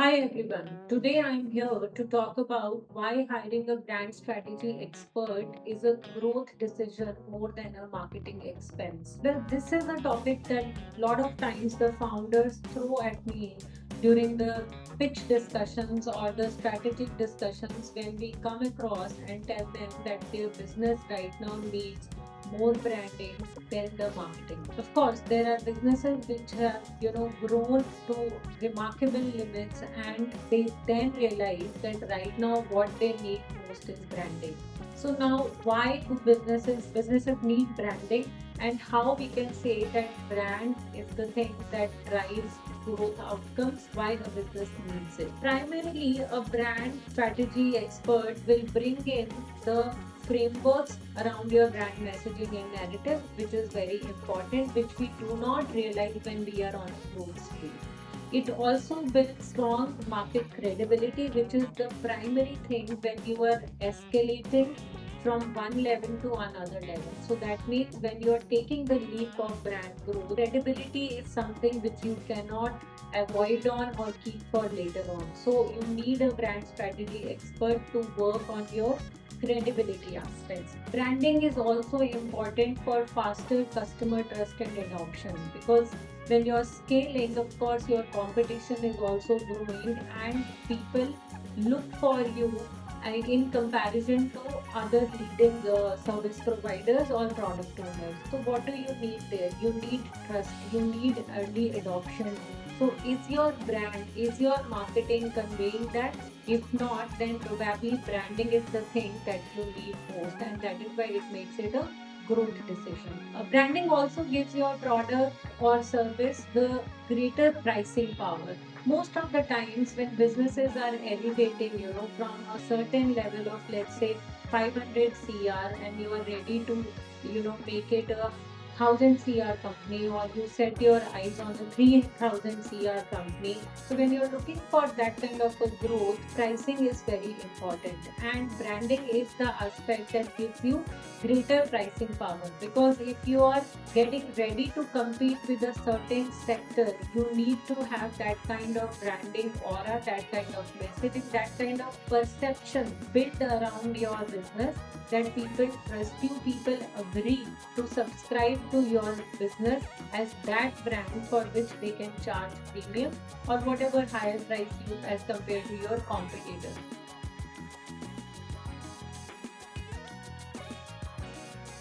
Hi everyone. Today I'm here to talk about why hiring a brand strategy expert is a growth decision more than a marketing expense. Well, this is a topic that a lot of times the founders throw at me during the pitch discussions or the strategic discussions when we come across and tell them that their business right now needs more branding than the marketing. Of course, there are businesses which have, grown to remarkable limits and they then realize that right now what they need most is branding. So now why do businesses need branding and how we can say that brand is the thing that drives growth outcomes, why a business needs it. Primarily, a brand strategy expert will bring in the frameworks around your brand messaging and narrative, which is very important, which we do not realize when we are on a growth stage. It also builds strong market credibility, which is the primary thing when you are escalating from one level to another level. So that means when you are taking the leap of brand growth, credibility is something which you cannot avoid on or keep for later on. So you need a brand strategy expert to work on your credibility aspects. Branding is also important for faster customer trust and adoption because when you're scaling, of course, your competition is also growing and people look for you in comparison to other leading service providers or product owners. So, what do you need there? You need trust, you need early adoption. So, is your brand, is your marketing conveying that? If not, then probably branding is the thing that you need most, and that is why it makes it a growth decision. Branding also gives your product or service the greater pricing power. Most of the times when businesses are elevating, from a certain level of, let's say, 500 cr, and you are ready to, make it a 1000 cr company, or you set your eyes on a 3000 cr company. So when you're looking for that kind of a growth, pricing is very important, and branding is the aspect that gives you greater pricing power, because if you are getting ready to compete with a certain sector, you need to have that kind of branding aura, that kind of messaging, that kind of perception built around your business, that people trust you, people agree to subscribe to your business as that brand for which they can charge premium or whatever higher price you as compared to your competitors.